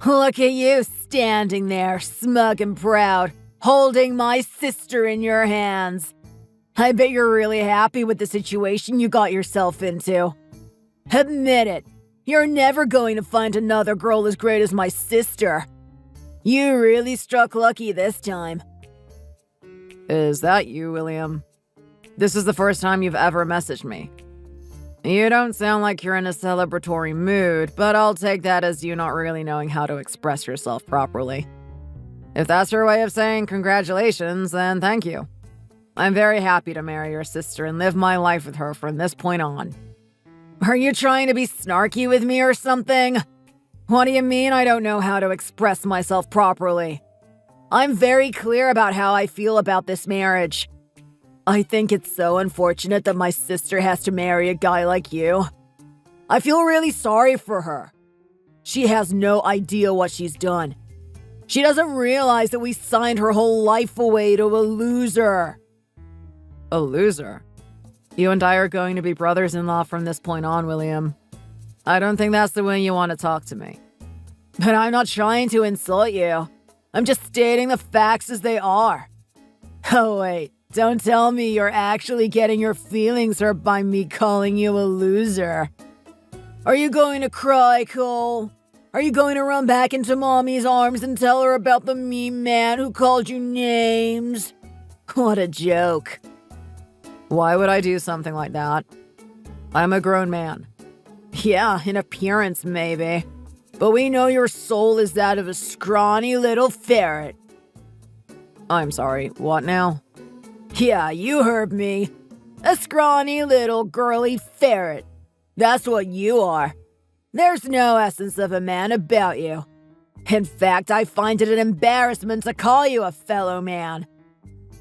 Look at you standing there, smug and proud, holding my sister in your hands. I bet you're really happy with the situation you got yourself into. Admit it, you're never going to find another girl as great as my sister. You really struck lucky this time. Is that you, William? This is the first time you've ever messaged me. You don't sound like you're in a celebratory mood, but I'll take that as you not really knowing how to express yourself properly. If that's your way of saying congratulations, then thank you. I'm very happy to marry your sister and live my life with her from this point on. Are you trying to be snarky with me or something? What do you mean I don't know how to express myself properly? I'm very clear about how I feel about this marriage. I think it's so unfortunate that my sister has to marry a guy like you. I feel really sorry for her. She has no idea what she's done. She doesn't realize that we signed her whole life away to a loser. A loser? You and I are going to be brothers-in-law from this point on, William. I don't think that's the way you want to talk to me. But I'm not trying to insult you. I'm just stating the facts as they are. Oh wait, don't tell me you're actually getting your feelings hurt by me calling you a loser. Are you going to cry, Cole? Are you going to run back into Mommy's arms and tell her about the mean man who called you names? What a joke. Why would I do something like that? I'm a grown man. Yeah, in appearance maybe. But we know your soul is that of a scrawny little ferret. I'm sorry, what now? Yeah, you heard me. A scrawny little girly ferret. That's what you are. There's no essence of a man about you. In fact, I find it an embarrassment to call you a fellow man.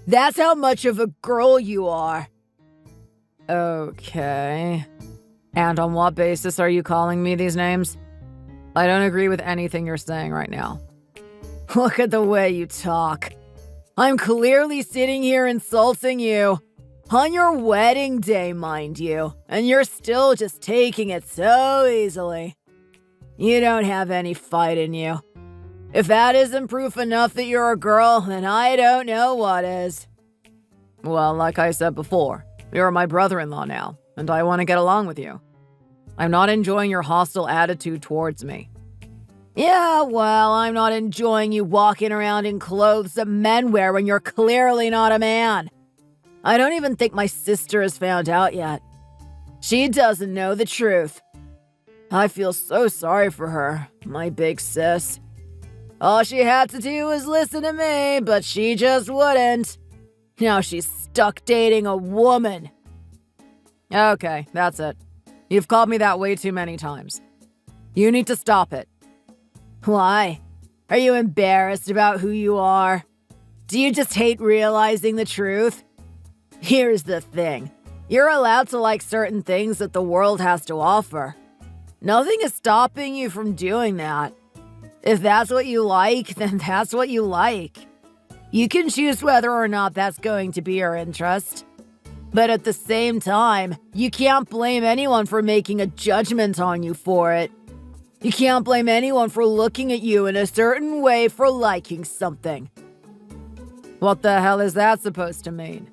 That's how much of a girl you are. Okay. And on what basis are you calling me these names? I don't agree with anything you're saying right now. Look at the way you talk. I'm clearly sitting here insulting you. On your wedding day, mind you. And you're still just taking it so easily. You don't have any fight in you. If that isn't proof enough that you're a girl, then I don't know what is. Well, like I said before, you're my brother-in-law now, and I want to get along with you. I'm not enjoying your hostile attitude towards me. Yeah, well, I'm not enjoying you walking around in clothes that men wear when you're clearly not a man. I don't even think my sister has found out yet. She doesn't know the truth. I feel so sorry for her, my big sis. All she had to do was listen to me, but she just wouldn't. Now she's stuck dating a woman. Okay, that's it. You've called me that way too many times. You need to stop it. Why? Are you embarrassed about who you are? Do you just hate realizing the truth? Here's the thing. You're allowed to like certain things that the world has to offer. Nothing is stopping you from doing that. If that's what you like, then that's what you like. You can choose whether or not that's going to be your interest. But at the same time, you can't blame anyone for making a judgment on you for it. You can't blame anyone for looking at you in a certain way for liking something. What the hell is that supposed to mean?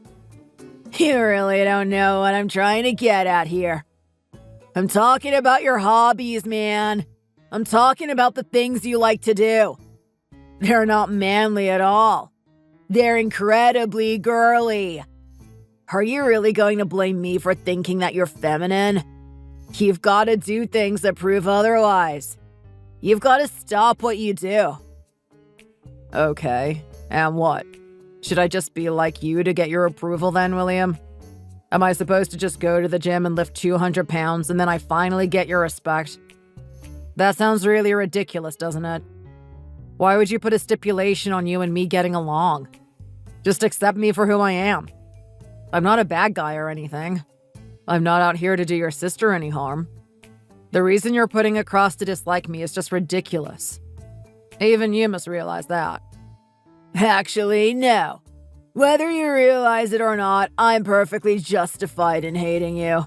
You really don't know what I'm trying to get at here. I'm talking about your hobbies, man. I'm talking about the things you like to do. They're not manly at all. They're incredibly girly. Are you really going to blame me for thinking that you're feminine? You've got to do things that prove otherwise. You've got to stop what you do. Okay, and what? Should I just be like you to get your approval then, William? Am I supposed to just go to the gym and lift 200 pounds and then I finally get your respect? That sounds really ridiculous, doesn't it? Why would you put a stipulation on you and me getting along? Just accept me for who I am. I'm not a bad guy or anything. I'm not out here to do your sister any harm. The reason you're putting across to dislike me is just ridiculous. Even you must realize that. Actually, no. Whether you realize it or not, I'm perfectly justified in hating you.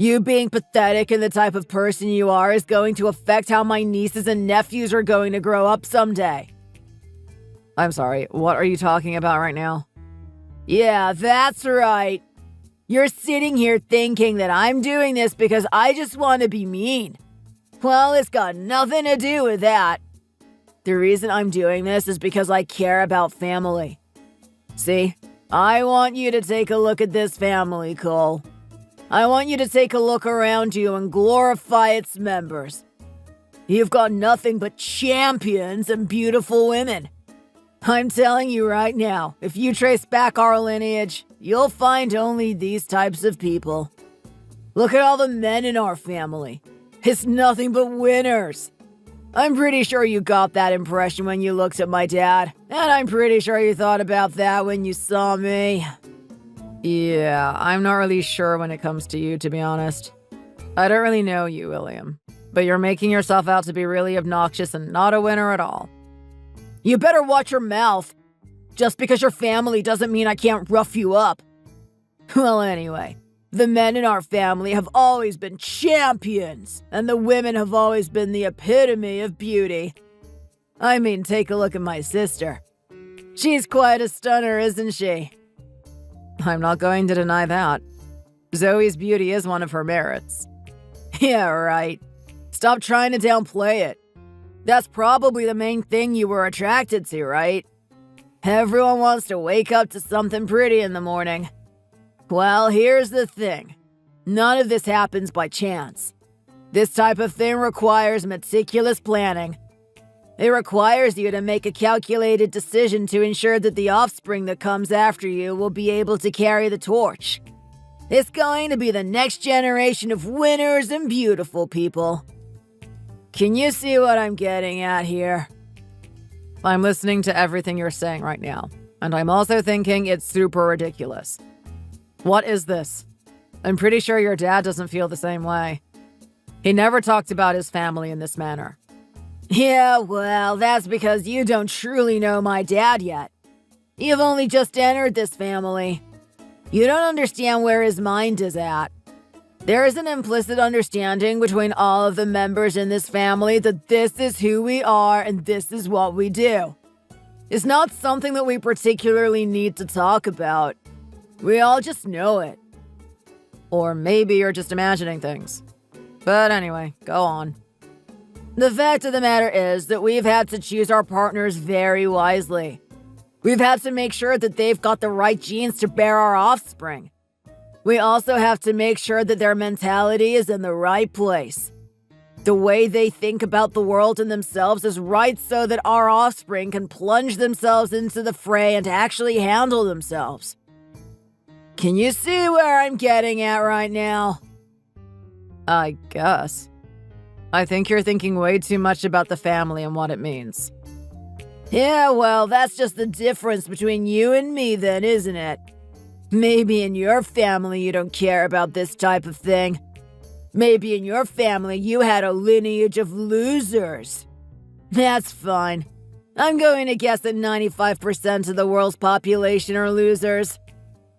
You being pathetic and the type of person you are is going to affect how my nieces and nephews are going to grow up someday. I'm sorry, what are you talking about right now? Yeah, that's right. You're sitting here thinking that I'm doing this because I just want to be mean. Well, it's got nothing to do with that. The reason I'm doing this is because I care about family. See, I want you to take a look at this family, Cole. I want you to take a look around you and glorify its members. You've got nothing but champions and beautiful women. I'm telling you right now, if you trace back our lineage, you'll find only these types of people. Look at all the men in our family. It's nothing but winners. I'm pretty sure you got that impression when you looked at my dad, and I'm pretty sure you thought about that when you saw me. Yeah, I'm not really sure when it comes to you, to be honest. I don't really know you, William, but you're making yourself out to be really obnoxious and not a winner at all. You better watch your mouth. Just because your family doesn't mean I can't rough you up. Well, anyway, the men in our family have always been champions, and the women have always been the epitome of beauty. I mean, take a look at my sister. She's quite a stunner, isn't she? I'm not going to deny that. Zoe's beauty is one of her merits. Yeah, right. Stop trying to downplay it. That's probably the main thing you were attracted to, right? Everyone wants to wake up to something pretty in the morning. Well, here's the thing. None of this happens by chance. This type of thing requires meticulous planning. It requires you to make a calculated decision to ensure that the offspring that comes after you will be able to carry the torch. It's going to be the next generation of winners and beautiful people. Can you see what I'm getting at here? I'm listening to everything you're saying right now, and I'm also thinking it's super ridiculous. What is this? I'm pretty sure your dad doesn't feel the same way. He never talked about his family in this manner. Yeah, well, that's because you don't truly know my dad yet. You've only just entered this family. You don't understand where his mind is at. There is an implicit understanding between all of the members in this family that this is who we are and this is what we do. It's not something that we particularly need to talk about. We all just know it. Or maybe you're just imagining things. But anyway, go on. The fact of the matter is that we've had to choose our partners very wisely. We've had to make sure that they've got the right genes to bear our offspring. We also have to make sure that their mentality is in the right place. The way they think about the world and themselves is right so that our offspring can plunge themselves into the fray and actually handle themselves. Can you see where I'm getting at right now? I guess. I think you're thinking way too much about the family and what it means. Yeah, well, that's just the difference between you and me then, isn't it? Maybe in your family you don't care about this type of thing. Maybe in your family you had a lineage of losers. That's fine. I'm going to guess that 95% of the world's population are losers.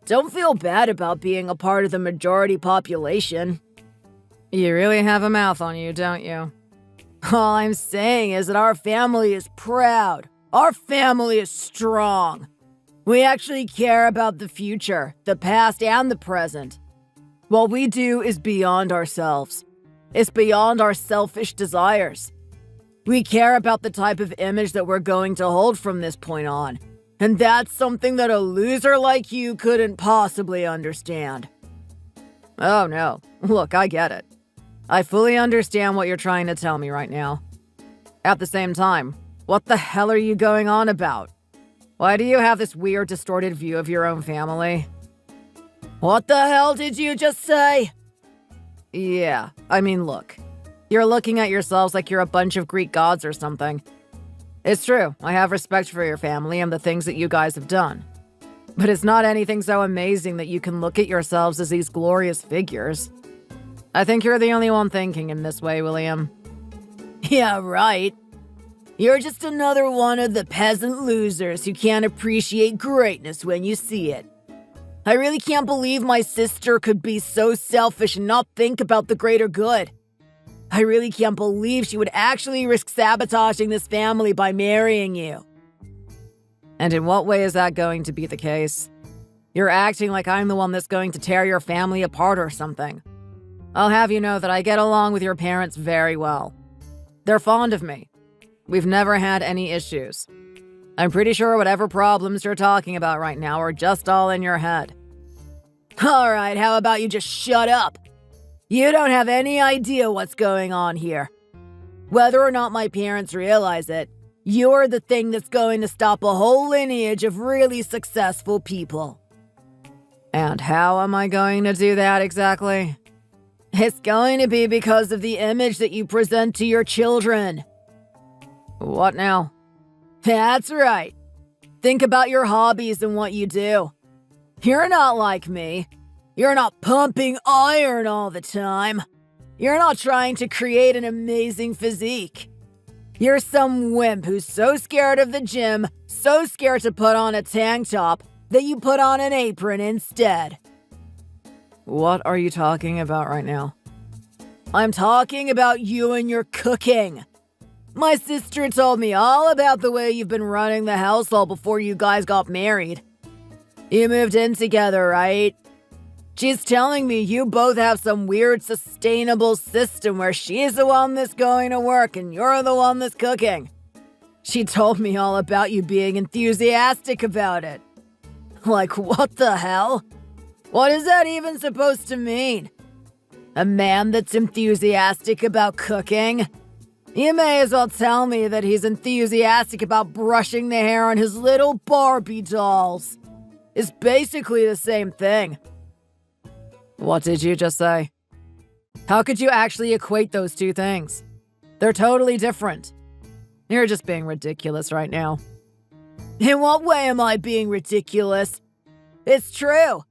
Don't feel bad about being a part of the majority population. You really have a mouth on you, don't you? All I'm saying is that our family is proud. Our family is strong. We actually care about the future, the past, and the present. What we do is beyond ourselves. It's beyond our selfish desires. We care about the type of image that we're going to hold from this point on. And that's something that a loser like you couldn't possibly understand. Oh no, look, I get it. I fully understand what you're trying to tell me right now. At the same time, what the hell are you going on about? Why do you have this weird, distorted view of your own family? What the hell did you just say? Yeah, I mean, look. You're looking at yourselves like you're a bunch of Greek gods or something. It's true, I have respect for your family and the things that you guys have done. But it's not anything so amazing that you can look at yourselves as these glorious figures. I think you're the only one thinking in this way, William. Yeah, right. You're just another one of the peasant losers who can't appreciate greatness when you see it. I really can't believe my sister could be so selfish and not think about the greater good. I really can't believe she would actually risk sabotaging this family by marrying you. And in what way is that going to be the case? You're acting like I'm the one that's going to tear your family apart or something. I'll have you know that I get along with your parents very well. They're fond of me. We've never had any issues. I'm pretty sure whatever problems you're talking about right now are just all in your head. All right, how about you just shut up? You don't have any idea what's going on here. Whether or not my parents realize it, you're the thing that's going to stop a whole lineage of really successful people. And how am I going to do that exactly? It's going to be because of the image that you present to your children. What now? That's right. Think about your hobbies and what you do. You're not like me. You're not pumping iron all the time. You're not trying to create an amazing physique. You're some wimp who's so scared of the gym, so scared to put on a tank top, that you put on an apron instead. What are you talking about right now? I'm talking about you and your cooking. My sister told me all about the way you've been running the household before you guys got married. You moved in together, right? She's telling me you both have some weird sustainable system where she's the one that's going to work and you're the one that's cooking. She told me all about you being enthusiastic about it. Like, what the hell? What is that even supposed to mean? A man that's enthusiastic about cooking? You may as well tell me that he's enthusiastic about brushing the hair on his little Barbie dolls. It's basically the same thing. What did you just say? How could you actually equate those two things? They're totally different. You're just being ridiculous right now. In what way am I being ridiculous? It's true.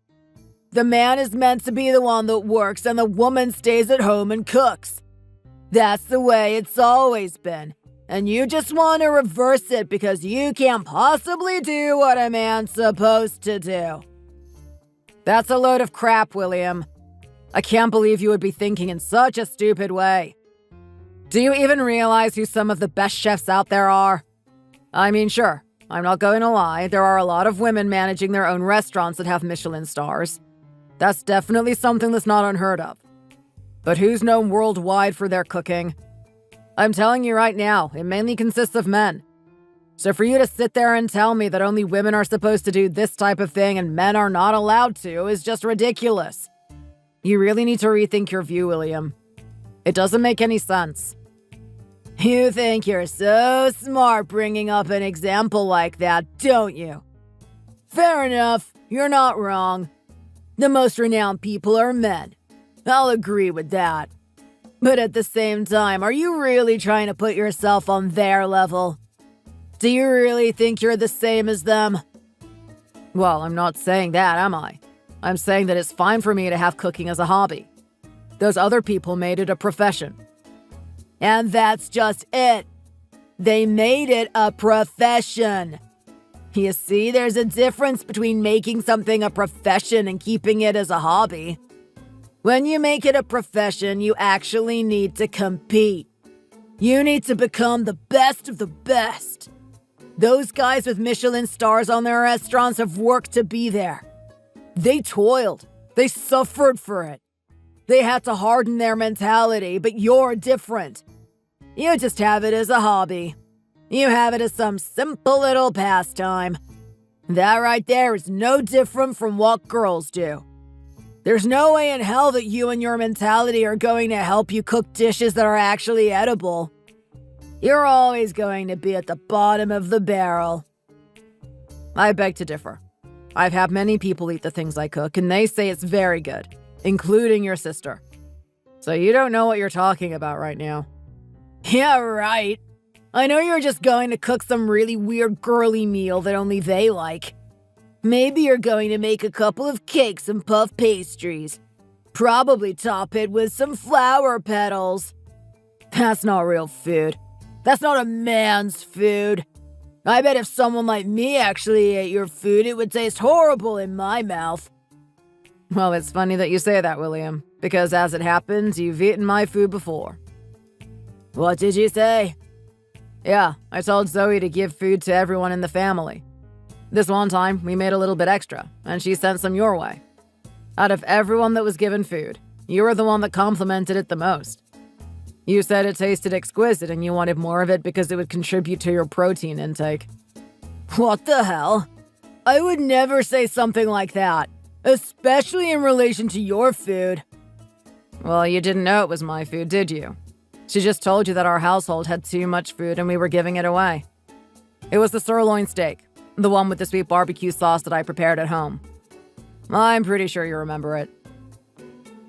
The man is meant to be the one that works and the woman stays at home and cooks. That's the way it's always been. And you just want to reverse it because you can't possibly do what a man's supposed to do. That's a load of crap, William. I can't believe you would be thinking in such a stupid way. Do you even realize who some of the best chefs out there are? I mean, sure, I'm not going to lie, there are a lot of women managing their own restaurants that have Michelin stars. That's definitely something that's not unheard of. But who's known worldwide for their cooking? I'm telling you right now, it mainly consists of men. So for you to sit there and tell me that only women are supposed to do this type of thing and men are not allowed to is just ridiculous. You really need to rethink your view, William. It doesn't make any sense. You think you're so smart bringing up an example like that, don't you? Fair enough, you're not wrong. The most renowned people are men. I'll agree with that. But at the same time, are you really trying to put yourself on their level? Do you really think you're the same as them? Well, I'm not saying that, am I? I'm saying that it's fine for me to have cooking as a hobby. Those other people made it a profession. And that's just it. They made it a profession. You see, there's a difference between making something a profession and keeping it as a hobby. When you make it a profession, you actually need to compete. You need to become the best of the best. Those guys with Michelin stars on their restaurants have worked to be there. They toiled. They suffered for it. They had to harden their mentality, but you're different. You just have it as a hobby. You have it as some simple little pastime. That right there is no different from what girls do. There's no way in hell that you and your mentality are going to help you cook dishes that are actually edible. You're always going to be at the bottom of the barrel. I beg to differ. I've had many people eat the things I cook, and they say it's very good, including your sister. So you don't know what you're talking about right now. Yeah, right. I know you're just going to cook some really weird girly meal that only they like. Maybe you're going to make a couple of cakes and puff pastries. Probably top it with some flower petals. That's not real food. That's not a man's food. I bet if someone like me actually ate your food, it would taste horrible in my mouth. Well, it's funny that you say that, William, because as it happens, you've eaten my food before. What did you say? Yeah, I told Zoe to give food to everyone in the family. This one time, we made a little bit extra, and she sent some your way. Out of everyone that was given food, you were the one that complimented it the most. You said it tasted exquisite and you wanted more of it because it would contribute to your protein intake. What the hell? I would never say something like that, especially in relation to your food. Well, you didn't know it was my food, did you? She just told you that our household had too much food and we were giving it away. It was the sirloin steak, the one with the sweet barbecue sauce that I prepared at home. I'm pretty sure you remember it.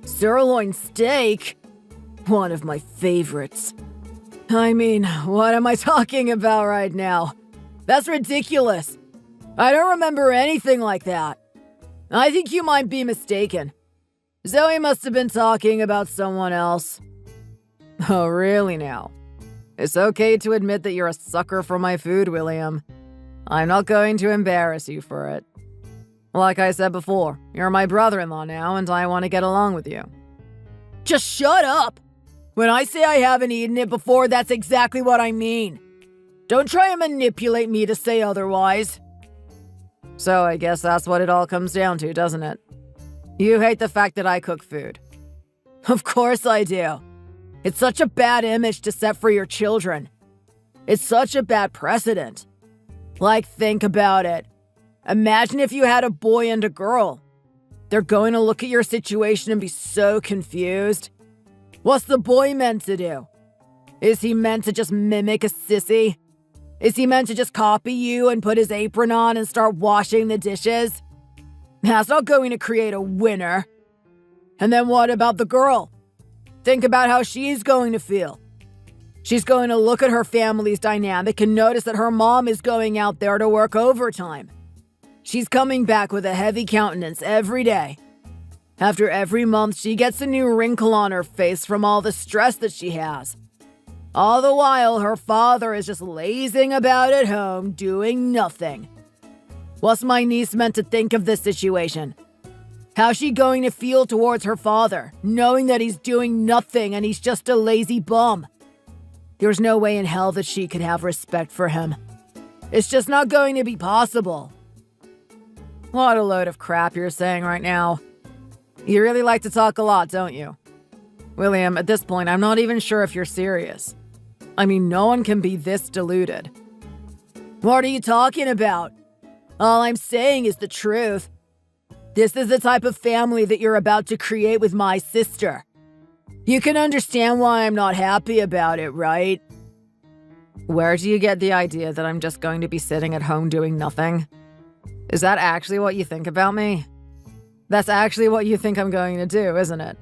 Sirloin steak? One of my favorites. I mean, what am I talking about right now? That's ridiculous. I don't remember anything like that. I think you might be mistaken. Zoe must have been talking about someone else. Oh, really now? It's okay to admit that you're a sucker for my food, William. I'm not going to embarrass you for it. Like I said before, you're my brother-in-law now, and I want to get along with you. Just shut up! When I say I haven't eaten it before, that's exactly what I mean. Don't try and manipulate me to say otherwise. So I guess that's what it all comes down to, doesn't it? You hate the fact that I cook food. Of course I do. It's such a bad image to set for your children. It's such a bad precedent. Like, think about it. Imagine if you had a boy and a girl. They're going to look at your situation and be so confused. What's the boy meant to do? Is he meant to just mimic a sissy? Is he meant to just copy you and put his apron on and start washing the dishes? That's not going to create a winner. And then what about the girl? Think about how she's going to feel. She's going to look at her family's dynamic and notice that her mom is going out there to work overtime. She's coming back with a heavy countenance every day. After every month, she gets a new wrinkle on her face from all the stress that she has. All the while, her father is just lazing about at home, doing nothing. What's my niece meant to think of this situation? How's she going to feel towards her father, knowing that he's doing nothing and he's just a lazy bum? There's no way in hell that she could have respect for him. It's just not going to be possible. What a load of crap you're saying right now. You really like to talk a lot, don't you? William, at this point, I'm not even sure if you're serious. I mean, no one can be this deluded. What are you talking about? All I'm saying is the truth. This is the type of family that you're about to create with my sister. You can understand why I'm not happy about it, right? Where do you get the idea that I'm just going to be sitting at home doing nothing? Is that actually what you think about me? That's actually what you think I'm going to do, isn't it?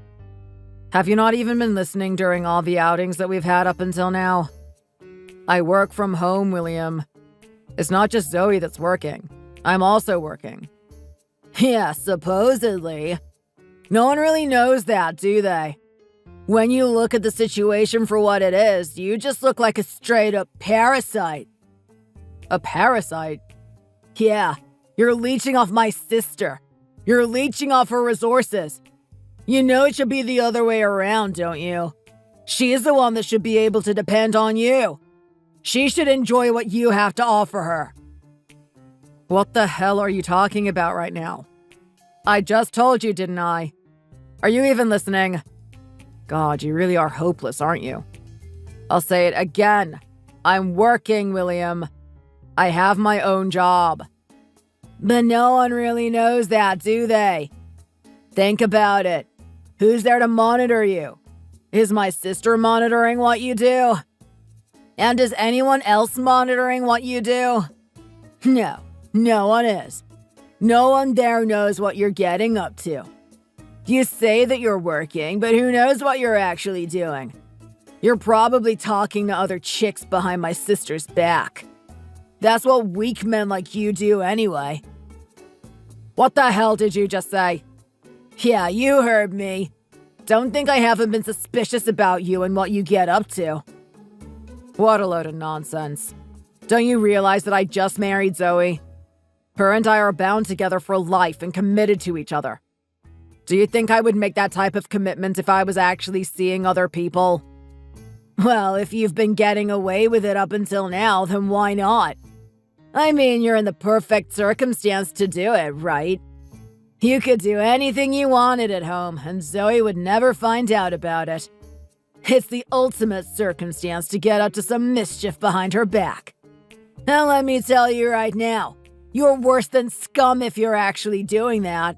Have you not even been listening during all the outings that we've had up until now? I work from home, William. It's not just Zoe that's working. I'm also working. Yeah, supposedly. No one really knows that, do they? When you look at the situation for what it is, you just look like a straight-up parasite. A parasite? Yeah, you're leeching off my sister. You're leeching off her resources. You know it should be the other way around, don't you? She's the one that should be able to depend on you. She should enjoy what you have to offer her. What the hell are you talking about right now? I just told you, didn't I? Are you even listening? God, you really are hopeless, aren't you? I'll say it again. I'm working, William. I have my own job. But no one really knows that, do they? Think about it. Who's there to monitor you? Is my sister monitoring what you do? And is anyone else monitoring what you do? No, no one is. No one there knows what you're getting up to. You say that you're working, but who knows what you're actually doing? You're probably talking to other chicks behind my sister's back. That's what weak men like you do anyway. What the hell did you just say? Yeah, you heard me. Don't think I haven't been suspicious about you and what you get up to. What a load of nonsense. Don't you realize that I just married Zoe? Her and I are bound together for life and committed to each other. Do you think I would make that type of commitment if I was actually seeing other people? Well, if you've been getting away with it up until now, then why not? I mean, you're in the perfect circumstance to do it, right? You could do anything you wanted at home, and Zoe would never find out about it. It's the ultimate circumstance to get up to some mischief behind her back. Now let me tell you right now, you're worse than scum if you're actually doing that.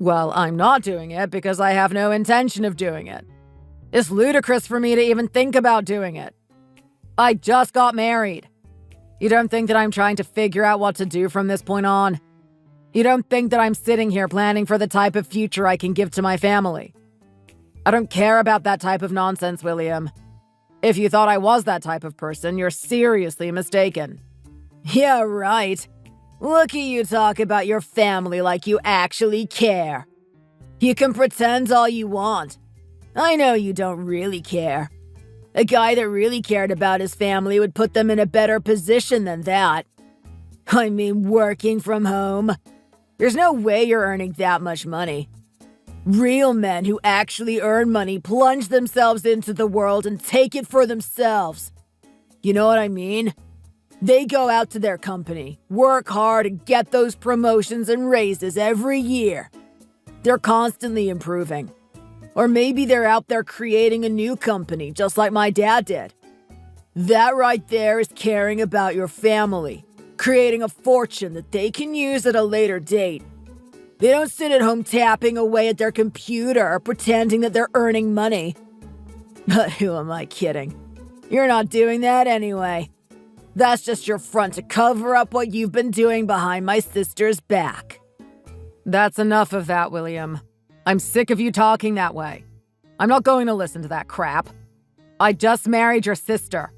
Well, I'm not doing it because I have no intention of doing it. It's ludicrous for me to even think about doing it. I just got married. You don't think that I'm trying to figure out what to do from this point on? You don't think that I'm sitting here planning for the type of future I can give to my family? I don't care about that type of nonsense, William. If you thought I was that type of person, you're seriously mistaken. Yeah, right. Look at you talk about your family like you actually care. You can pretend all you want. I know you don't really care. A guy that really cared about his family would put them in a better position than that. I mean, working from home. There's no way you're earning that much money. Real men who actually earn money plunge themselves into the world and take it for themselves. You know what I mean? They go out to their company, work hard, and get those promotions and raises every year. They're constantly improving. Or maybe they're out there creating a new company, just like my dad did. That right there is caring about your family, creating a fortune that they can use at a later date. They don't sit at home tapping away at their computer or pretending that they're earning money. But who am I kidding? You're not doing that anyway. That's just your front to cover up what you've been doing behind my sister's back. That's enough of that, William. I'm sick of you talking that way. I'm not going to listen to that crap. I just married your sister.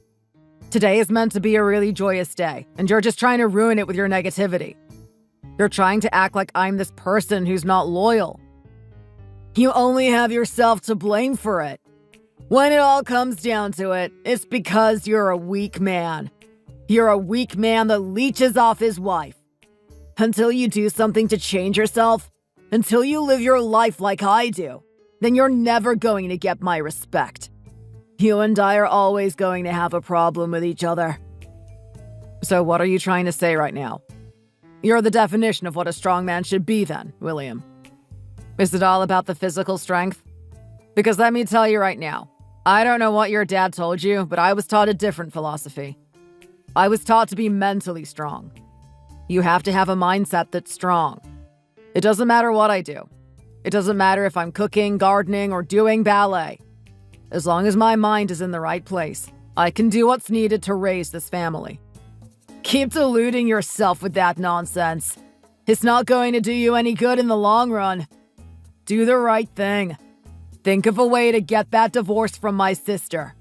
Today is meant to be a really joyous day, and you're just trying to ruin it with your negativity. You're trying to act like I'm this person who's not loyal. You only have yourself to blame for it. When it all comes down to it, it's because you're a weak man. You're a weak man that leeches off his wife. Until you do something to change yourself, until you live your life like I do, then you're never going to get my respect. You and I are always going to have a problem with each other. So what are you trying to say right now? You're the definition of what a strong man should be then, William. Is it all about the physical strength? Because let me tell you right now, I don't know what your dad told you, but I was taught a different philosophy. I was taught to be mentally strong. You have to have a mindset that's strong. It doesn't matter what I do. It doesn't matter if I'm cooking, gardening, or doing ballet. As long as my mind is in the right place, I can do what's needed to raise this family. Keep deluding yourself with that nonsense. It's not going to do you any good in the long run. Do the right thing. Think of a way to get that divorce from my sister.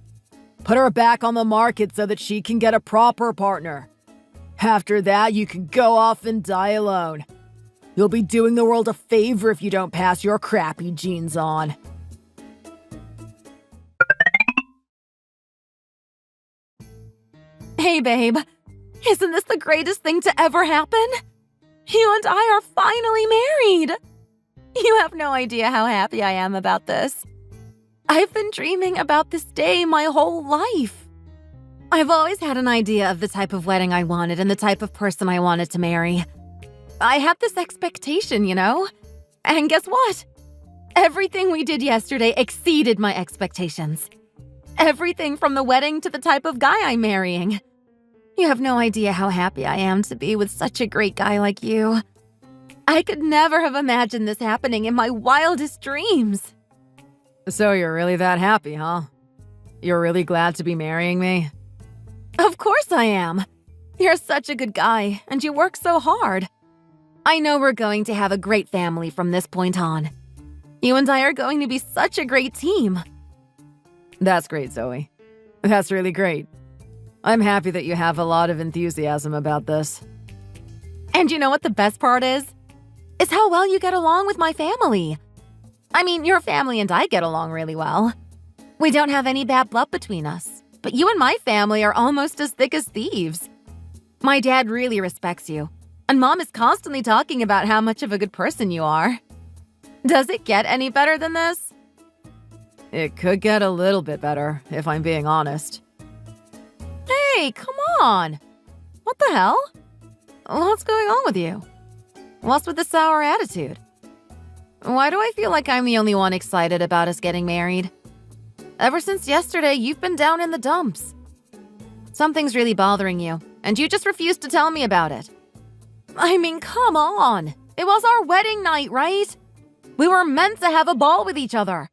Put her back on the market so that she can get a proper partner. After that, you can go off and die alone. You'll be doing the world a favor if you don't pass your crappy genes on. Hey, babe. Isn't this the greatest thing to ever happen? You and I are finally married. You have no idea how happy I am about this. I've been dreaming about this day my whole life. I've always had an idea of the type of wedding I wanted and the type of person I wanted to marry. I had this expectation, you know? And guess what? Everything we did yesterday exceeded my expectations. Everything from the wedding to the type of guy I'm marrying. You have no idea how happy I am to be with such a great guy like you. I could never have imagined this happening in my wildest dreams. So you're really that happy, huh? You're really glad to be marrying me? Of course I am. You're such a good guy, and you work so hard. I know we're going to have a great family from this point on. You and I are going to be such a great team. That's great, Zoe. That's really great. I'm happy that you have a lot of enthusiasm about this. And you know what the best part is? Is how well you get along with my family. I mean, your family and I get along really well. We don't have any bad blood between us, but you and my family are almost as thick as thieves. My dad really respects you, and Mom is constantly talking about how much of a good person you are. Does it get any better than this? It could get a little bit better, if I'm being honest. Hey, come on! What the hell? What's going on with you? What's with the sour attitude? Why do I feel like I'm the only one excited about us getting married? Ever since yesterday, you've been down in the dumps. Something's really bothering you, and you just refuse to tell me about it. I mean, come on! It was our wedding night, right? We were meant to have a ball with each other.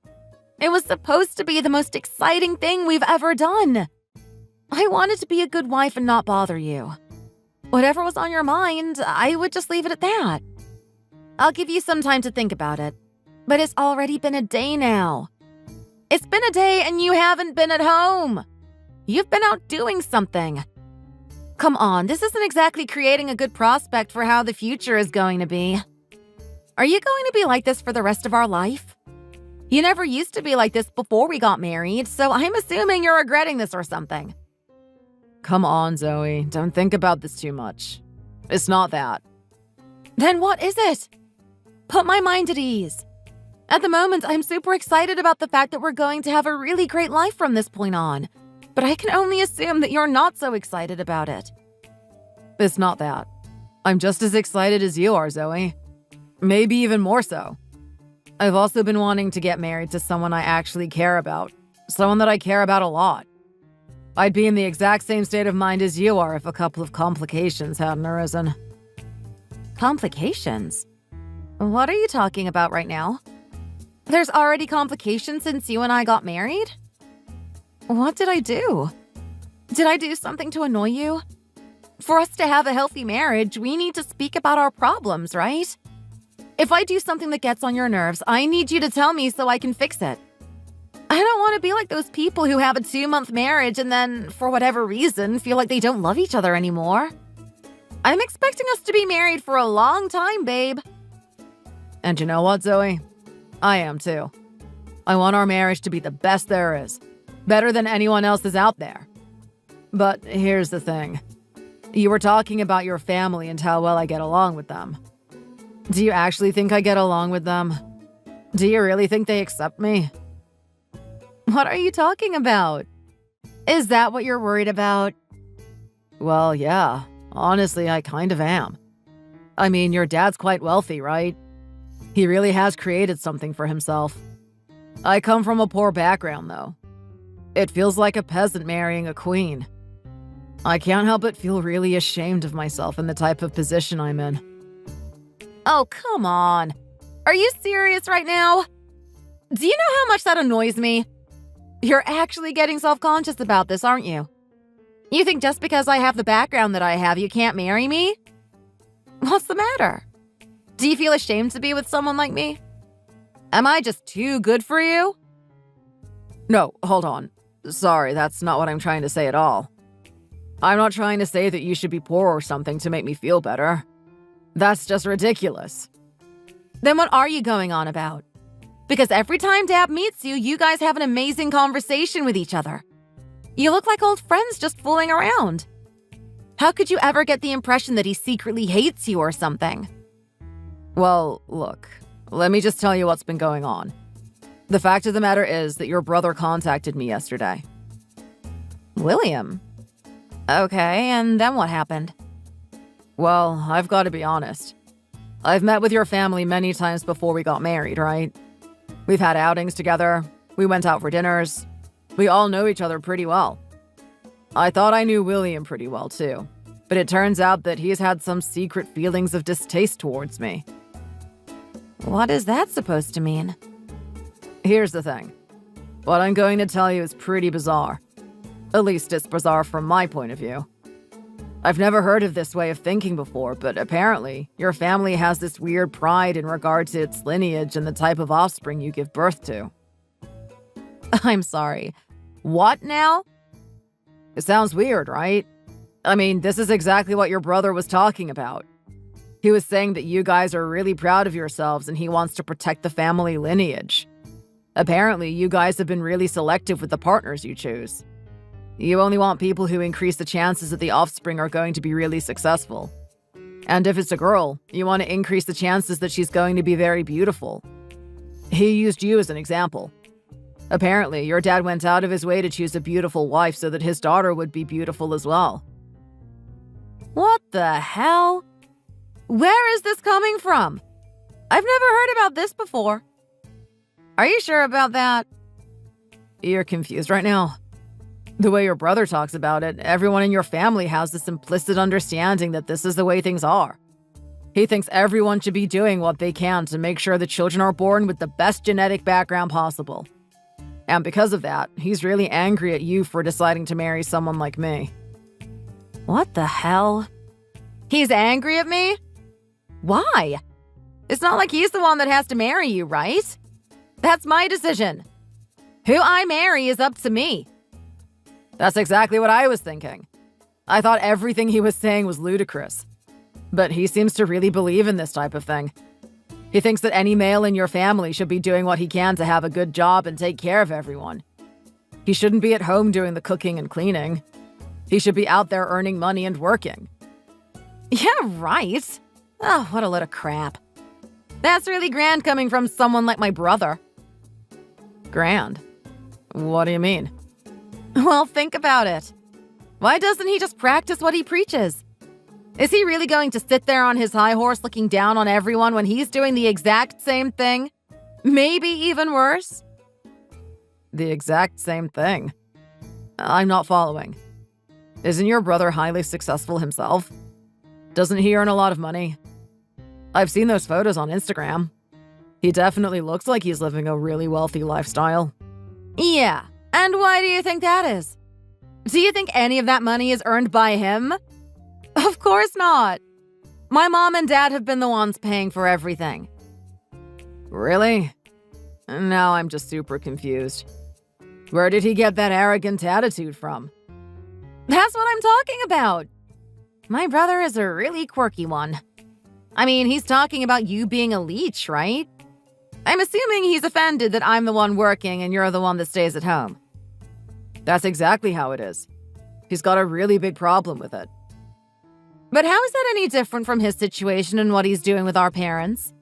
It was supposed to be the most exciting thing we've ever done. I wanted to be a good wife and not bother you. Whatever was on your mind, I would just leave it at that. I'll give you some time to think about it. But it's already been a day now. It's been a day and you haven't been at home. You've been out doing something. Come on, this isn't exactly creating a good prospect for how the future is going to be. Are you going to be like this for the rest of our life? You never used to be like this before we got married, so I'm assuming you're regretting this or something. Come on, Zoe. Don't think about this too much. It's not that. Then what is it? Put my mind at ease. At the moment, I'm super excited about the fact that we're going to have a really great life from this point on. But I can only assume that you're not so excited about it. It's not that. I'm just as excited as you are, Zoe. Maybe even more so. I've also been wanting to get married to someone I actually care about. Someone that I care about a lot. I'd be in the exact same state of mind as you are if a couple of complications hadn't arisen. Complications? What are you talking about right now? There's already complications since you and I got married? What did I do? Did I do something to annoy you? For us to have a healthy marriage, we need to speak about our problems, right? If I do something that gets on your nerves, I need you to tell me so I can fix it. I don't want to be like those people who have a 2-month marriage and then, for whatever reason, feel like they don't love each other anymore. I'm expecting us to be married for a long time, babe. And you know what, Zoe? I am too. I want our marriage to be the best there is. Better than anyone else's out there. But here's the thing. You were talking about your family and how well I get along with them. Do you actually think I get along with them? Do you really think they accept me? What are you talking about? Is that what you're worried about? Well, yeah. Honestly, I kind of am. I mean, your dad's quite wealthy, right? He really has created something for himself. I come from a poor background, though. It feels like a peasant marrying a queen. I can't help but feel really ashamed of myself and the type of position I'm in. Oh, come on. Are you serious right now? Do you know how much that annoys me? You're actually getting self-conscious about this, aren't you? You think just because I have the background that I have, you can't marry me? What's the matter? Do you feel ashamed to be with someone like me? Am I just too good for you? No, hold on. Sorry, that's not what I'm trying to say at all. I'm not trying to say that you should be poor or something to make me feel better. That's just ridiculous. Then what are you going on about? Because every time Dad meets you, you guys have an amazing conversation with each other. You look like old friends just fooling around. How could you ever get the impression that he secretly hates you or something? Well, look, let me just tell you what's been going on. The fact of the matter is that your brother contacted me yesterday. William? Okay, and then what happened? Well, I've got to be honest. I've met with your family many times before we got married, right? We've had outings together. We went out for dinners. We all know each other pretty well. I thought I knew William pretty well, too. But it turns out that he's had some secret feelings of distaste towards me. What is that supposed to mean? Here's the thing. What I'm going to tell you is pretty bizarre. At least it's bizarre from my point of view. I've never heard of this way of thinking before, but apparently, your family has this weird pride in regard to its lineage and the type of offspring you give birth to. I'm sorry. What now? It sounds weird, right? I mean, this is exactly what your brother was talking about. He was saying that you guys are really proud of yourselves and he wants to protect the family lineage. Apparently, you guys have been really selective with the partners you choose. You only want people who increase the chances that the offspring are going to be really successful. And if it's a girl, you want to increase the chances that she's going to be very beautiful. He used you as an example. Apparently, your dad went out of his way to choose a beautiful wife so that his daughter would be beautiful as well. What the hell? Where is this coming from? I've never heard about this before. Are you sure about that? You're confused right now. The way your brother talks about it, everyone in your family has this implicit understanding that this is the way things are. He thinks everyone should be doing what they can to make sure the children are born with the best genetic background possible. And because of that, he's really angry at you for deciding to marry someone like me. What the hell? He's angry at me? Why? It's not like he's the one that has to marry you, right? That's my decision. Who I marry is up to me. That's exactly what I was thinking. I thought everything he was saying was ludicrous. But he seems to really believe in this type of thing. He thinks that any male in your family should be doing what he can to have a good job and take care of everyone. He shouldn't be at home doing the cooking and cleaning. He should be out there earning money and working. Yeah, right. Oh, what a load of crap. That's really grand coming from someone like my brother. Grand? What do you mean? Well, think about it. Why doesn't he just practice what he preaches? Is he really going to sit there on his high horse looking down on everyone when he's doing the exact same thing? Maybe even worse? The exact same thing? I'm not following. Isn't your brother highly successful himself? Doesn't he earn a lot of money? I've seen those photos on Instagram. He definitely looks like he's living a really wealthy lifestyle. Yeah, and why do you think that is? Do you think any of that money is earned by him? Of course not. My mom and dad have been the ones paying for everything. Really? Now I'm just super confused. Where did he get that arrogant attitude from? That's what I'm talking about. My brother is a really quirky one. I mean, he's talking about you being a leech, right? I'm assuming he's offended that I'm the one working and you're the one that stays at home. That's exactly how it is. He's got a really big problem with it. But how is that any different from his situation and what he's doing with our parents?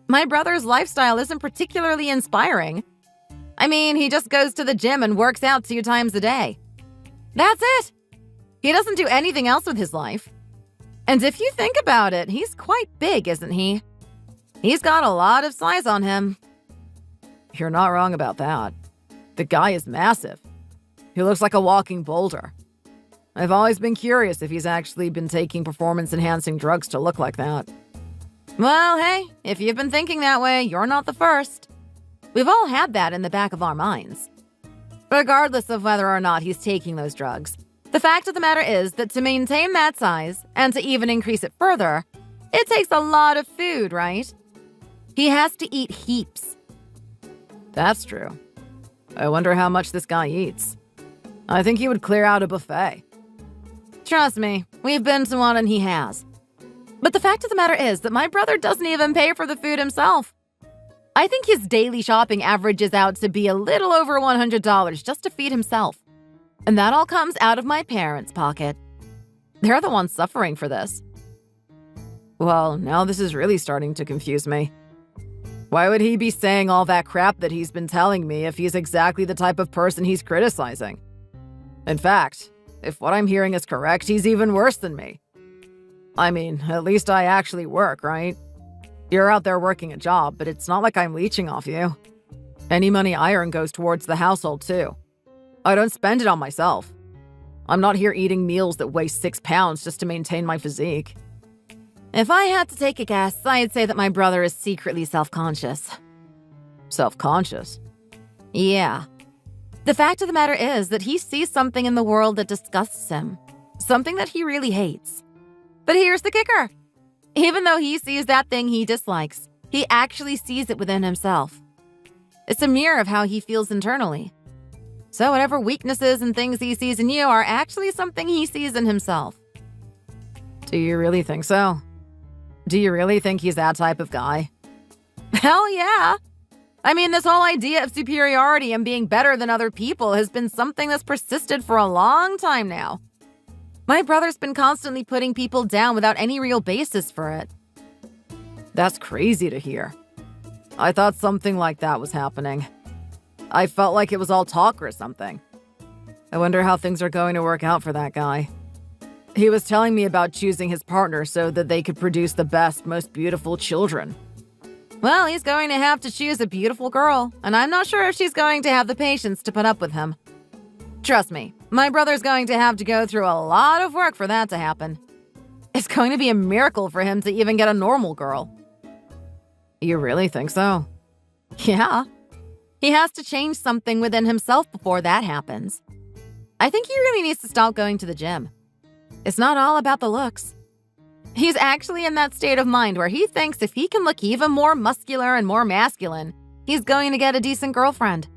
My brother's lifestyle isn't particularly inspiring. I mean, he just goes to the gym and works out 2 times a day. That's it. He doesn't do anything else with his life. And if you think about it, he's quite big, isn't he? He's got a lot of size on him. You're not wrong about that. The guy is massive. He looks like a walking boulder. I've always been curious if he's actually been taking performance-enhancing drugs to look like that. Well, hey, if you've been thinking that way, you're not the first. We've all had that in the back of our minds. Regardless of whether or not he's taking those drugs, the fact of the matter is that to maintain that size, and to even increase it further, it takes a lot of food, right? He has to eat heaps. That's true. I wonder how much this guy eats. I think he would clear out a buffet. Trust me, we've been to one and he has. But the fact of the matter is that my brother doesn't even pay for the food himself. I think his daily shopping averages out to be a little over $100 just to feed himself. And that all comes out of my parents' pocket. They're the ones suffering for this. Well, now this is really starting to confuse me. Why would he be saying all that crap that he's been telling me if he's exactly the type of person he's criticizing? In fact, if what I'm hearing is correct, he's even worse than me. I mean, at least I actually work, right? You're out there working a job, but it's not like I'm leeching off you. Any money I earn goes towards the household, too. I don't spend it on myself. I'm not here eating meals that weigh 6 pounds just to maintain my physique. If I had to take a guess, I'd say that my brother is secretly self-conscious. Self-conscious? Yeah. The fact of the matter is that he sees something in the world that disgusts him. Something that he really hates. But here's the kicker. Even though he sees that thing he dislikes, he actually sees it within himself. It's a mirror of how he feels internally. So whatever weaknesses and things he sees in you are actually something he sees in himself. Do you really think so? Do you really think he's that type of guy? Hell yeah. I mean, this whole idea of superiority and being better than other people has been something that's persisted for a long time now. My brother's been constantly putting people down without any real basis for it. That's crazy to hear. I thought something like that was happening. I felt like it was all talk or something. I wonder how things are going to work out for that guy. He was telling me about choosing his partner so that they could produce the best, most beautiful children. Well, he's going to have to choose a beautiful girl, and I'm not sure if she's going to have the patience to put up with him. Trust me, my brother's going to have to go through a lot of work for that to happen. It's going to be a miracle for him to even get a normal girl. You really think so? Yeah. He has to change something within himself before that happens. I think he really needs to stop going to the gym. It's not all about the looks. He's actually in that state of mind where he thinks if he can look even more muscular and more masculine, he's going to get a decent girlfriend.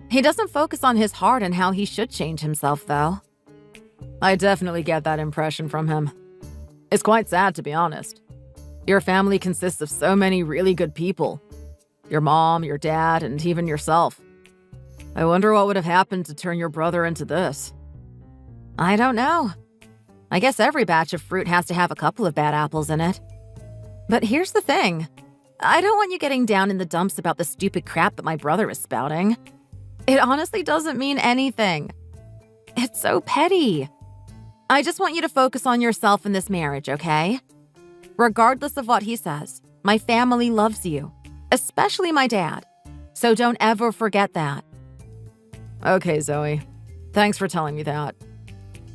He doesn't focus on his heart and how he should change himself, though. I definitely get that impression from him. It's quite sad, to be honest. Your family consists of so many really good people. Your mom, your dad, and even yourself. I wonder what would have happened to turn your brother into this. I don't know. I guess every batch of fruit has to have a couple of bad apples in it. But here's the thing. I don't want you getting down in the dumps about the stupid crap that my brother is spouting. It honestly doesn't mean anything. It's so petty. I just want you to focus on yourself in this marriage, okay? Regardless of what he says, my family loves you, especially my dad. So don't ever forget that. Okay, Zoe. Thanks for telling me that.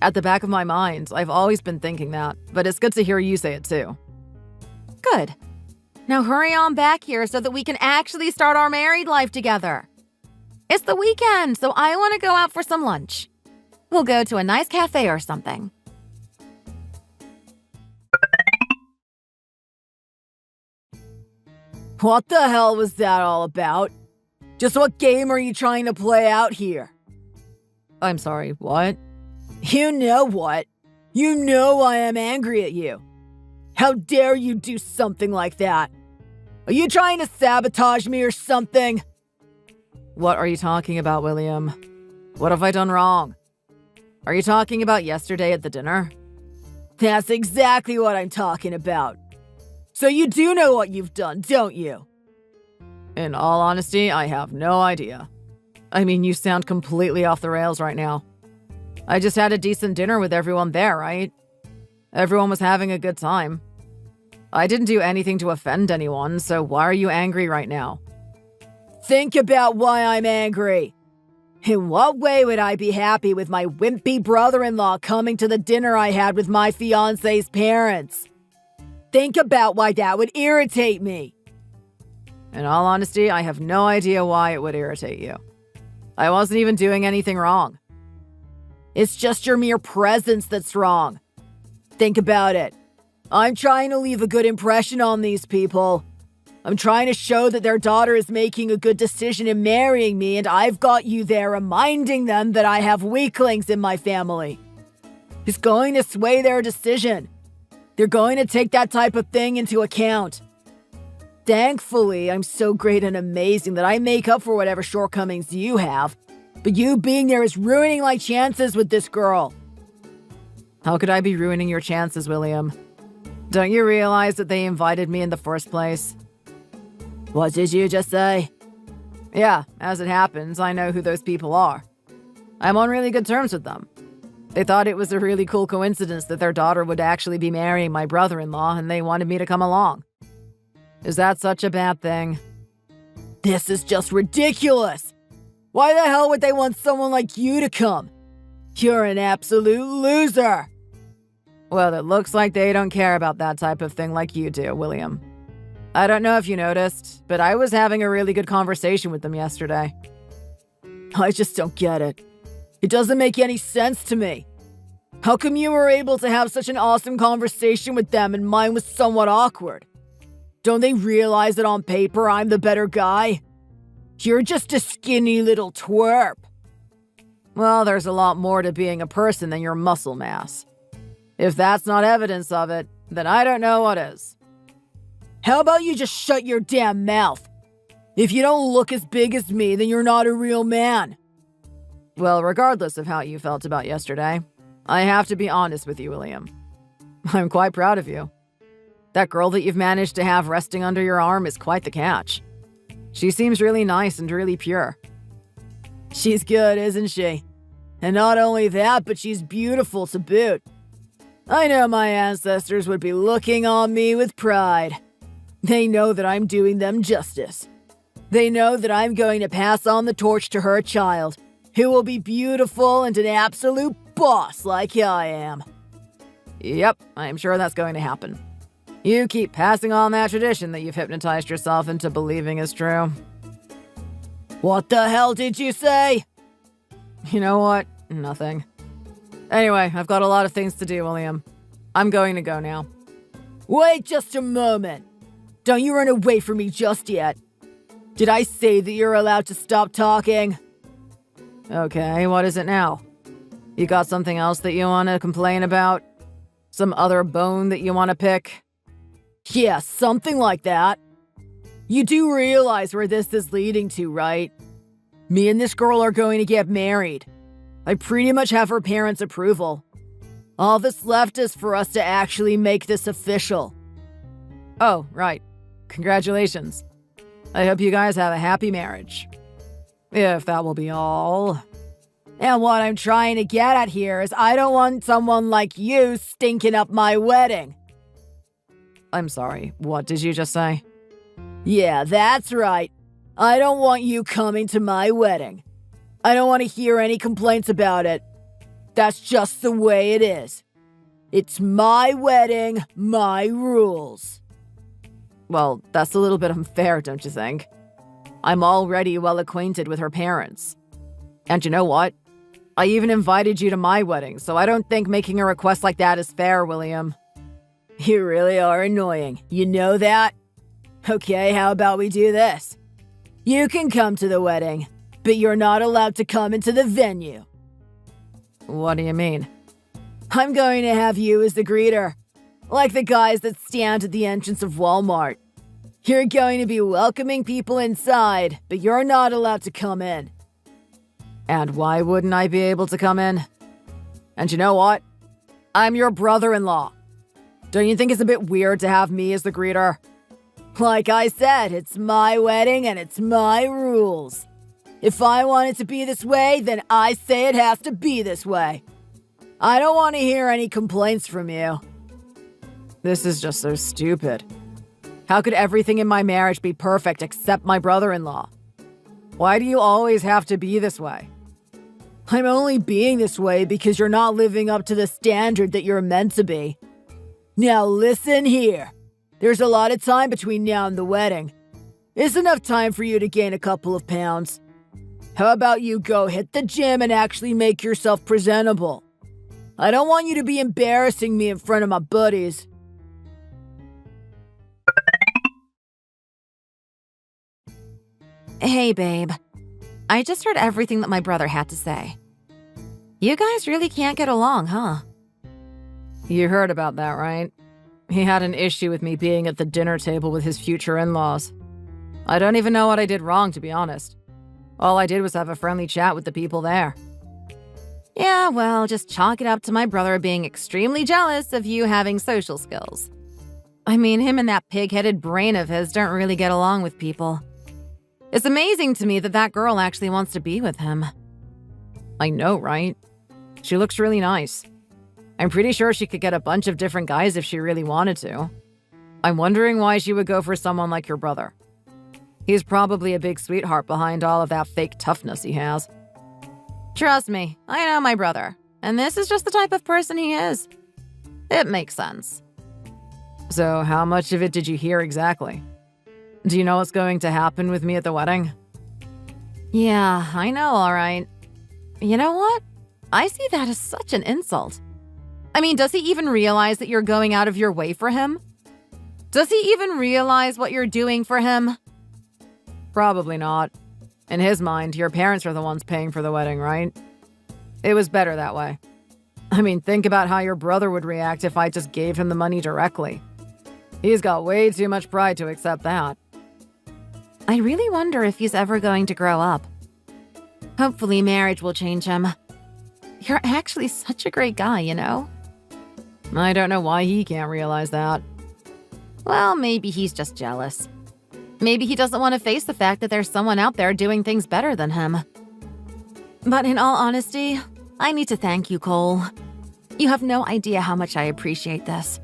At the back of my mind, I've always been thinking that, but it's good to hear you say it too. Good. Now hurry on back here so that we can actually start our married life together. It's the weekend, so I want to go out for some lunch. We'll go to a nice cafe or something. What the hell was that all about? Just what game are you trying to play out here? I'm sorry, what? You know what? You know I am angry at you. How dare you do something like that? Are you trying to sabotage me or something? What are you talking about, William? What have I done wrong? Are you talking about yesterday at the dinner? That's exactly what I'm talking about. So you do know what you've done, don't you? In all honesty, I have no idea. I mean, you sound completely off the rails right now. I just had a decent dinner with everyone there, right? Everyone was having a good time. I didn't do anything to offend anyone, so why are you angry right now? Think about why I'm angry. In what way would I be happy with my wimpy brother-in-law coming to the dinner I had with my fiancé's parents? Think about why that would irritate me. In all honesty, I have no idea why it would irritate you. I wasn't even doing anything wrong. It's just your mere presence that's wrong. Think about it. I'm trying to leave a good impression on these people. I'm trying to show that their daughter is making a good decision in marrying me, and I've got you there reminding them that I have weaklings in my family. It's going to sway their decision. They're going to take that type of thing into account. Thankfully, I'm so great and amazing that I make up for whatever shortcomings you have. But you being there is ruining my chances with this girl. How could I be ruining your chances, William? Don't you realize that they invited me in the first place? What did you just say? Yeah, as it happens, I know who those people are. I'm on really good terms with them. They thought it was a really cool coincidence that their daughter would actually be marrying my brother-in-law, and they wanted me to come along. Is that such a bad thing? This is just ridiculous. Why the hell would they want someone like you to come? You're an absolute loser. Well, it looks like they don't care about that type of thing like you do, William. I don't know if you noticed, but I was having a really good conversation with them yesterday. I just don't get it. It doesn't make any sense to me. How come you were able to have such an awesome conversation with them and mine was somewhat awkward? Don't they realize that on paper I'm the better guy? You're just a skinny little twerp. Well, there's a lot more to being a person than your muscle mass. If that's not evidence of it, then I don't know what is. How about you just shut your damn mouth? If you don't look as big as me, then you're not a real man. Well, regardless of how you felt about yesterday, I have to be honest with you, William. I'm quite proud of you. That girl that you've managed to have resting under your arm is quite the catch. She seems really nice and really pure. She's good, isn't she? And not only that, but she's beautiful to boot. I know my ancestors would be looking on me with pride. They know that I'm doing them justice. They know that I'm going to pass on the torch to her child, who will be beautiful and an absolute boss like I am. Yep, I'm sure that's going to happen. You keep passing on that tradition that you've hypnotized yourself into believing is true. What the hell did you say? You know what? Nothing. Anyway, I've got a lot of things to do, William. I'm going to go now. Wait just a moment. Don't you run away from me just yet. Did I say that you're allowed to stop talking? Okay, what is it now? You got something else that you want to complain about? Some other bone that you want to pick? Yeah, something like that. You do realize where this is leading to, right? Me and this girl are going to get married. I pretty much have her parents' approval. All that's left is for us to actually make this official. Oh, right. Congratulations. I hope you guys have a happy marriage. If that will be all. And what I'm trying to get at here is I don't want someone like you stinking up my wedding. I'm sorry, what did you just say? Yeah, that's right. I don't want you coming to my wedding. I don't want to hear any complaints about it. That's just the way it is. It's my wedding, my rules. Well, that's a little bit unfair, don't you think? I'm already well acquainted with her parents. And you know what? I even invited you to my wedding, so I don't think making a request like that is fair, William. You really are annoying. You know that? Okay, how about we do this? You can come to the wedding, but you're not allowed to come into the venue. What do you mean? I'm going to have you as the greeter, like the guys that stand at the entrance of Walmart. You're going to be welcoming people inside, but you're not allowed to come in. And why wouldn't I be able to come in? And you know what? I'm your brother-in-law. Don't you think it's a bit weird to have me as the greeter? Like I said, it's my wedding and it's my rules. If I want it to be this way, then I say it has to be this way. I don't want to hear any complaints from you. This is just so stupid. How could everything in my marriage be perfect except my brother-in-law? Why do you always have to be this way? I'm only being this way because you're not living up to the standard that you're meant to be. Now listen here. There's a lot of time between now and the wedding. It's enough time for you to gain a couple of pounds. How about you go hit the gym and actually make yourself presentable? I don't want you to be embarrassing me in front of my buddies. Hey, babe. I just heard everything that my brother had to say. You guys really can't get along, huh? You heard about that, right? He had an issue with me being at the dinner table with his future in-laws. I don't even know what I did wrong, to be honest. All I did was have a friendly chat with the people there. Yeah, well, just chalk it up to my brother being extremely jealous of you having social skills. I mean, him and that pig-headed brain of his don't really get along with people. It's amazing to me that that girl actually wants to be with him. I know, right? She looks really nice. I'm pretty sure she could get a bunch of different guys if she really wanted to. I'm wondering why she would go for someone like your brother. He's probably a big sweetheart behind all of that fake toughness he has. Trust me, I know my brother, and this is just the type of person he is. It makes sense. So how much of it did you hear exactly? Do you know what's going to happen with me at the wedding? Yeah, I know, all right. You know what? I see that as such an insult. I mean, does he even realize that you're going out of your way for him? Does he even realize what you're doing for him? Probably not. In his mind, your parents are the ones paying for the wedding, right? It was better that way. I mean, think about how your brother would react if I just gave him the money directly. He's got way too much pride to accept that. I really wonder if he's ever going to grow up. Hopefully marriage will change him. You're actually such a great guy, you know? I don't know why he can't realize that. Well, maybe he's just jealous. Maybe he doesn't want to face the fact that there's someone out there doing things better than him. But in all honesty, I need to thank you, Cole. You have no idea how much I appreciate this.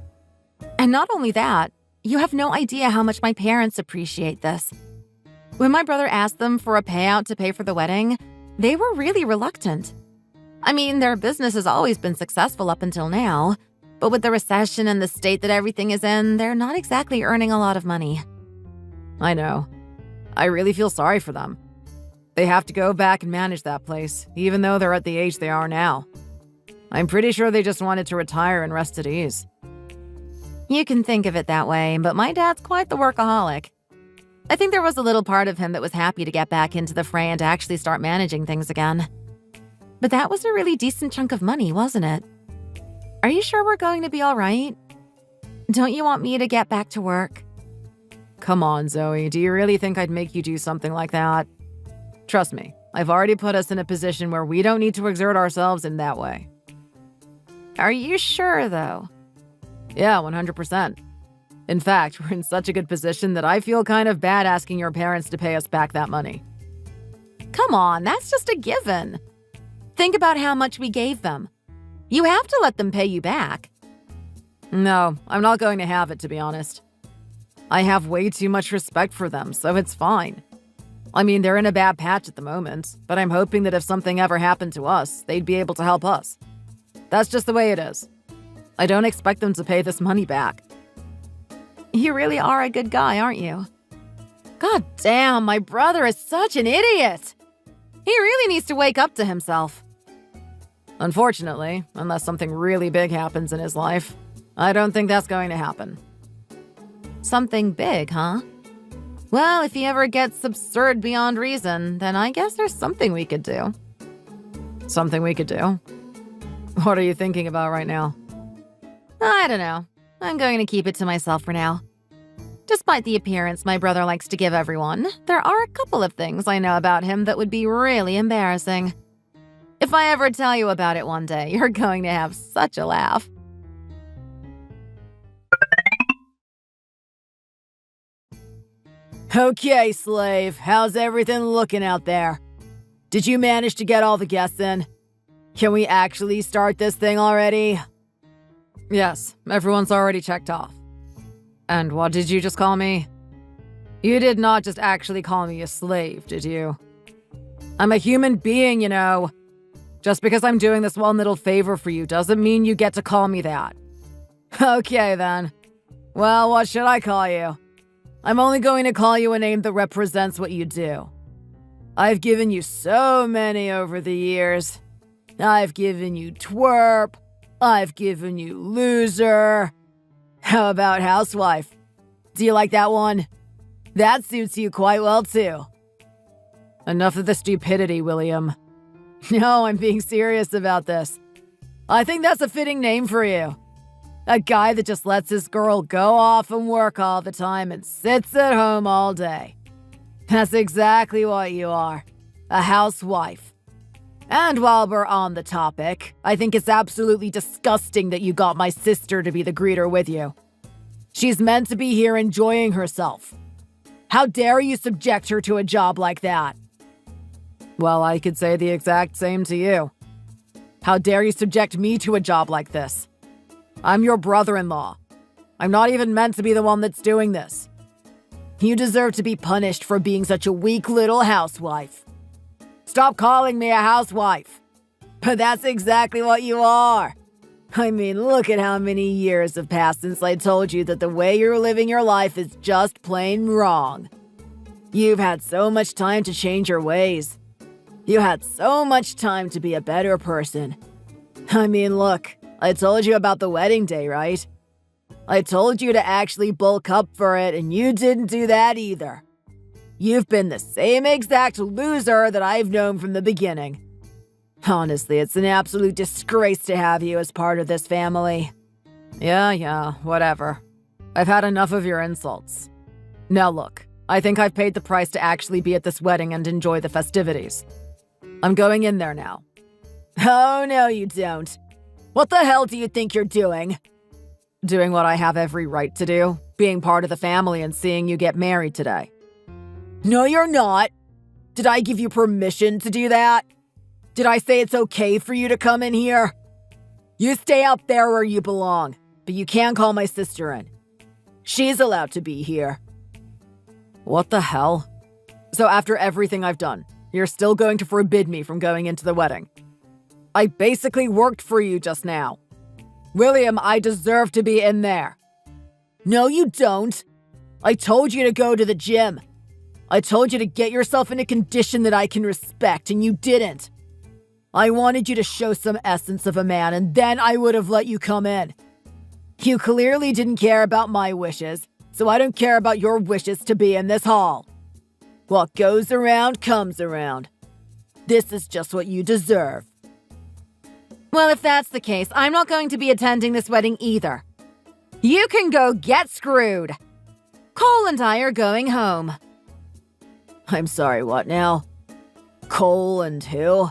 And not only that, you have no idea how much my parents appreciate this. When my brother asked them for a payout to pay for the wedding, they were really reluctant. I mean, their business has always been successful up until now, but with the recession and the state that everything is in, they're not exactly earning a lot of money. I know. I really feel sorry for them. They have to go back and manage that place, even though they're at the age they are now. I'm pretty sure they just wanted to retire and rest at ease. You can think of it that way, but my dad's quite the workaholic. I think there was a little part of him that was happy to get back into the fray and to actually start managing things again. But that was a really decent chunk of money, wasn't it? Are you sure we're going to be all right? Don't you want me to get back to work? Come on, Zoe. Do you really think I'd make you do something like that? Trust me, I've already put us in a position where we don't need to exert ourselves in that way. Are you sure, though? Yeah, 100%. In fact, we're in such a good position that I feel kind of bad asking your parents to pay us back that money. Come on, that's just a given. Think about how much we gave them. You have to let them pay you back. No, I'm not going to have it, to be honest. I have way too much respect for them, so it's fine. I mean, they're in a bad patch at the moment, but I'm hoping that if something ever happened to us, they'd be able to help us. That's just the way it is. I don't expect them to pay this money back. You really are a good guy, aren't you? God damn, my brother is such an idiot. He really needs to wake up to himself. Unfortunately, unless something really big happens in his life, I don't think that's going to happen. Something big, huh? Well, if he ever gets absurd beyond reason, then I guess there's something we could do. Something we could do? What are you thinking about right now? I don't know. I'm going to keep it to myself for now. Despite the appearance my brother likes to give everyone, there are a couple of things I know about him that would be really embarrassing. If I ever tell you about it one day, you're going to have such a laugh. Okay, slave, how's everything looking out there? Did you manage to get all the guests in? Can we actually start this thing already? Yes, everyone's already checked off. And what did you just call me? You did not just actually call me a slave, did you? I'm a human being, you know. Just because I'm doing this one little favor for you doesn't mean you get to call me that. Okay, then. Well, what should I call you? I'm only going to call you a name that represents what you do. I've given you so many over the years. I've given you twerp. I've given you loser. How about housewife? Do you like that one? That suits you quite well, too. Enough of the stupidity, William. No, I'm being serious about this. I think that's a fitting name for you. A guy that just lets his girl go off and work all the time and sits at home all day. That's exactly what you are. A housewife. And while we're on the topic, I think it's absolutely disgusting that you got my sister to be the greeter with you. She's meant to be here enjoying herself. How dare you subject her to a job like that? Well, I could say the exact same to you. How dare you subject me to a job like this? I'm your brother-in-law. I'm not even meant to be the one that's doing this. You deserve to be punished for being such a weak little housewife. Stop calling me a housewife. But that's exactly what you are. I mean, look at how many years have passed since I told you that the way you're living your life is just plain wrong. You've had so much time to change your ways. You had so much time to be a better person. I mean, look, I told you about the wedding day, right? I told you to actually bulk up for it, and you didn't do that either. You've been the same exact loser that I've known from the beginning. Honestly, it's an absolute disgrace to have you as part of this family. Yeah, whatever. I've had enough of your insults. Now look, I think I've paid the price to actually be at this wedding and enjoy the festivities. I'm going in there now. Oh, no, you don't. What the hell do you think you're doing? Doing what I have every right to do, being part of the family and seeing you get married today. No, you're not. Did I give you permission to do that? Did I say it's okay for you to come in here? You stay out there where you belong, but you can call my sister in. She's allowed to be here. What the hell? So after everything I've done, you're still going to forbid me from going into the wedding? I basically worked for you just now. William, I deserve to be in there. No, you don't. I told you to go to the gym. I told you to get yourself in a condition that I can respect, and you didn't. I wanted you to show some essence of a man, and then I would have let you come in. You clearly didn't care about my wishes, so I don't care about your wishes to be in this hall. What goes around comes around. This is just what you deserve. Well, if that's the case, I'm not going to be attending this wedding either. You can go get screwed. Cole and I are going home. I'm sorry, what now? Cole and who?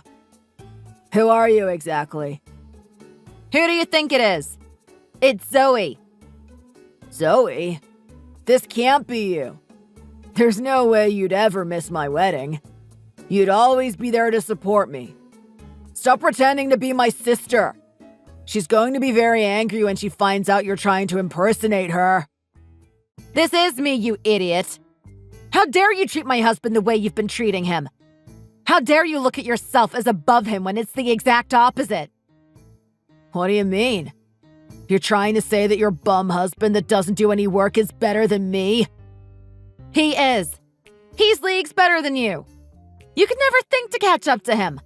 Who are you exactly? Who do you think it is? It's Zoe. Zoe? This can't be you. There's no way you'd ever miss my wedding. You'd always be there to support me. Stop pretending to be my sister. She's going to be very angry when she finds out you're trying to impersonate her. This is me, you idiot. How dare you treat my husband the way you've been treating him? How dare you look at yourself as above him when it's the exact opposite? What do you mean? You're trying to say that your bum husband that doesn't do any work is better than me? He is. He's leagues better than you. You could never think to catch up to him.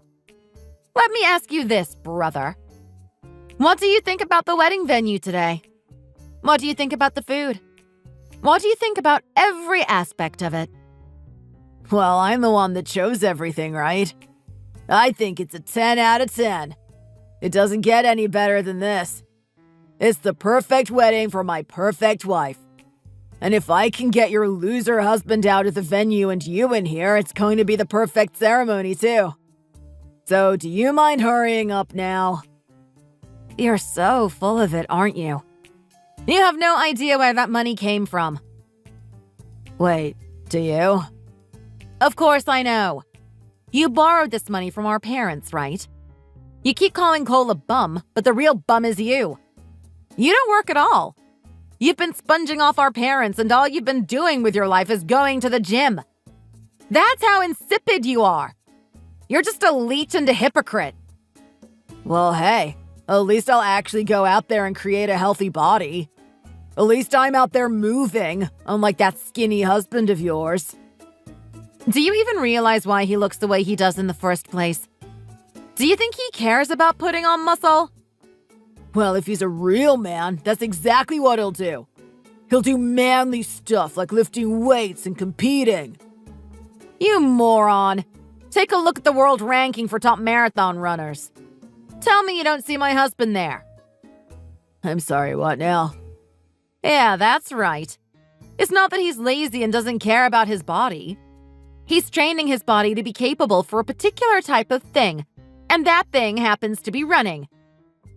Let me ask you this, brother. What do you think about the wedding venue today? What do you think about the food? What do you think about every aspect of it? Well, I'm the one that chose everything, right? I think it's a 10 out of 10. It doesn't get any better than this. It's the perfect wedding for my perfect wife. And if I can get your loser husband out of the venue and you in here, it's going to be the perfect ceremony, too. So, do you mind hurrying up now? You're so full of it, aren't you? You have no idea where that money came from. Wait, do you? Of course I know. You borrowed this money from our parents, right? You keep calling Cole a bum, but the real bum is you. You don't work at all. You've been sponging off our parents, and all you've been doing with your life is going to the gym. That's how insipid you are. You're just a leech and a hypocrite. Well, hey, at least I'll actually go out there and create a healthy body. At least I'm out there moving, unlike that skinny husband of yours. Do you even realize why he looks the way he does in the first place? Do you think he cares about putting on muscle? Well, if he's a real man, that's exactly what he'll do. He'll do manly stuff like lifting weights and competing. You moron. Take a look at the world ranking for top marathon runners. Tell me you don't see my husband there. I'm sorry, what now? Yeah, that's right. It's not that he's lazy and doesn't care about his body. He's training his body to be capable for a particular type of thing, and that thing happens to be running.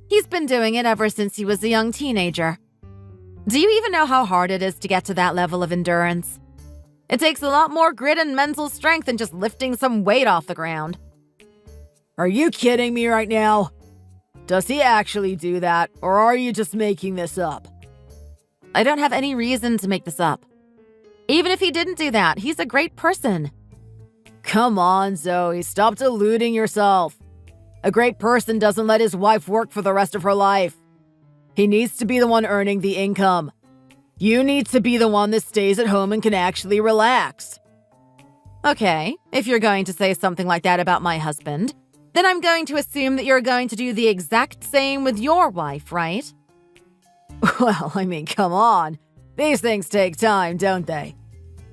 He's been doing it ever since he was a young teenager. Do you even know how hard it is to get to that level of endurance? It takes a lot more grit and mental strength than just lifting some weight off the ground. Are you kidding me right now? Does he actually do that, or are you just making this up? I don't have any reason to make this up. Even if he didn't do that, he's a great person. Come on, Zoe, stop deluding yourself. A great person doesn't let his wife work for the rest of her life. He needs to be the one earning the income. You need to be the one that stays at home and can actually relax. Okay, if you're going to say something like that about my husband, then I'm going to assume that you're going to do the exact same with your wife, right? Well, I mean, come on. These things take time, don't they?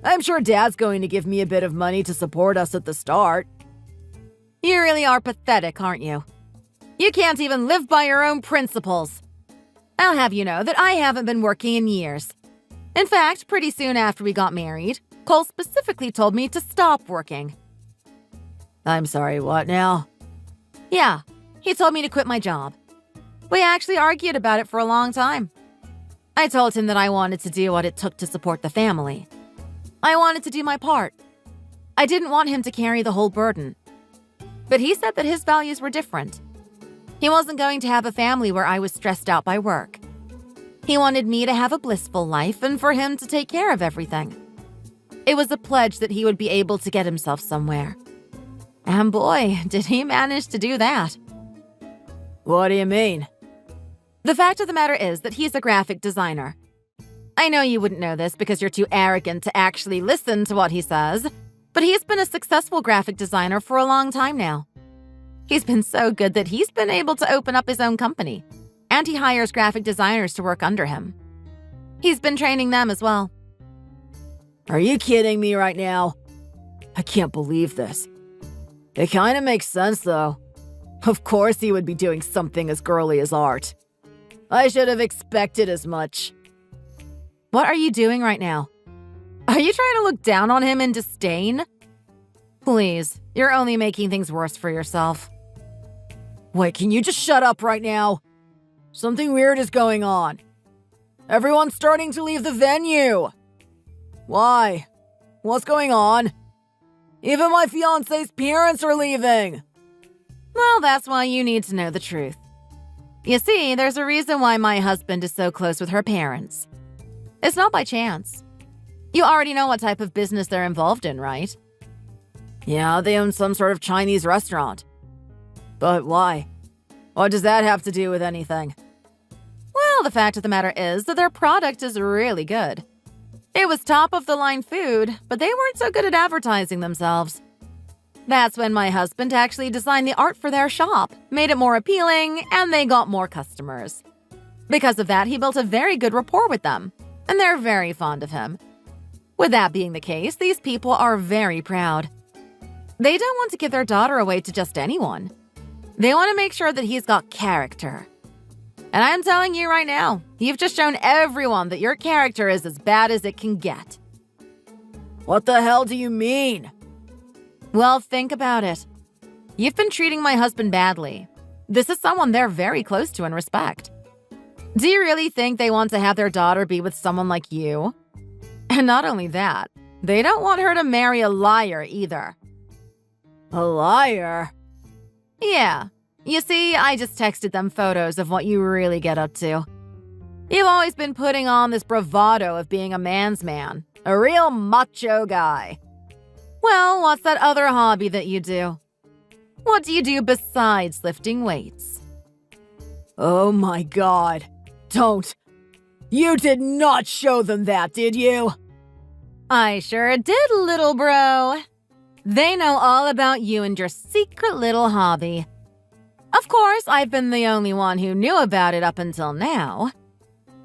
I'm sure Dad's going to give me a bit of money to support us at the start. You really are pathetic, aren't you? You can't even live by your own principles. I'll have you know that I haven't been working in years. In fact, pretty soon after we got married, Cole specifically told me to stop working. I'm sorry, what now? Yeah, he told me to quit my job. We actually argued about it for a long time. I told him that I wanted to do what it took to support the family. I wanted to do my part, I didn't want him to carry the whole burden. But he said that his values were different. He wasn't going to have a family where I was stressed out by work. He wanted me to have a blissful life and for him to take care of everything. It was a pledge that he would be able to get himself somewhere. And boy, did he manage to do that. What do you mean? The fact of the matter is that he's a graphic designer. I know you wouldn't know this because you're too arrogant to actually listen to what he says, but he's been a successful graphic designer for a long time now. He's been so good that he's been able to open up his own company, and he hires graphic designers to work under him. He's been training them as well. Are you kidding me right now? I can't believe this. It kind of makes sense, though. Of course he would be doing something as girly as art. I should have expected as much. What are you doing right now? Are you trying to look down on him in disdain? Please, you're only making things worse for yourself. Wait, can you just shut up right now? Something weird is going on. Everyone's starting to leave the venue. Why? What's going on? Even my fiancé's parents are leaving. Well, that's why you need to know the truth. You see, there's a reason why my husband is so close with her parents. It's not by chance. You already know what type of business they're involved in, right? Yeah, they own some sort of Chinese restaurant. But why? What does that have to do with anything? Well, the fact of the matter is that their product is really good. It was top-of-the-line food, but they weren't so good at advertising themselves. That's when my husband actually designed the art for their shop, made it more appealing, and they got more customers. Because of that, he built a very good rapport with them, and they're very fond of him. With that being the case, these people are very proud. They don't want to give their daughter away to just anyone. They want to make sure that he's got character. And I'm telling you right now, you've just shown everyone that your character is as bad as it can get. What the hell do you mean? Well, think about it. You've been treating my husband badly. This is someone they're very close to and respect. Do you really think they want to have their daughter be with someone like you? And not only that, they don't want her to marry a liar either. A liar? Yeah. You see, I just texted them photos of what you really get up to. You've always been putting on this bravado of being a man's man, a real macho guy. Well, what's that other hobby that you do? What do you do besides lifting weights? Oh my God. Don't. You did not show them that, did you? I sure did, little bro. They know all about you and your secret little hobby. Of course, I've been the only one who knew about it up until now.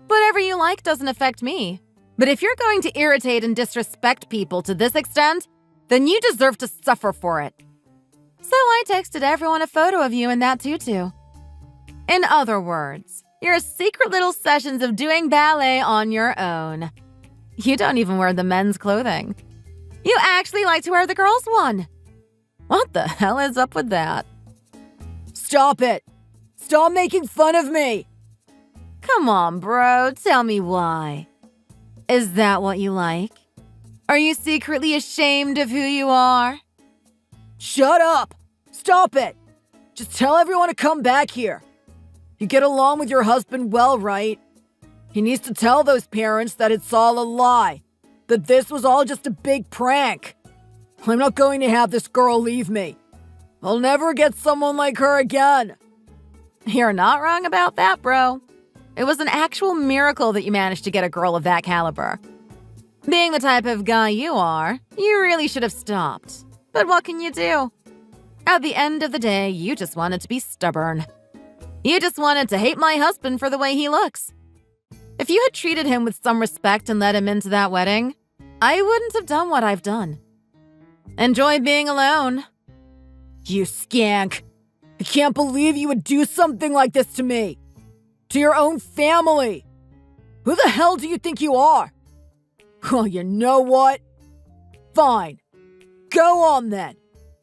Whatever you like doesn't affect me. But if you're going to irritate and disrespect people to this extent, then you deserve to suffer for it. So I texted everyone a photo of you in that tutu. In other words, your secret little sessions of doing ballet on your own. You don't even wear the men's clothing. You actually like to wear the girls' one. What the hell is up with that? Stop it! Stop making fun of me! Come on, bro, tell me why. Is that what you like? Are you secretly ashamed of who you are? Shut up! Stop it! Just tell everyone to come back here. You get along with your husband well, right? He needs to tell those parents that it's all a lie, that this was all just a big prank. I'm not going to have this girl leave me. I'll never get someone like her again. You're not wrong about that, bro. It was an actual miracle that you managed to get a girl of that caliber. Being the type of guy you are, you really should have stopped. But what can you do? At the end of the day, you just wanted to be stubborn. You just wanted to hate my husband for the way he looks. If you had treated him with some respect and let him into that wedding, I wouldn't have done what I've done. Enjoy being alone. You skank. I can't believe you would do something like this to me. To your own family. Who the hell do you think you are? Well, you know what? Fine. Go on then.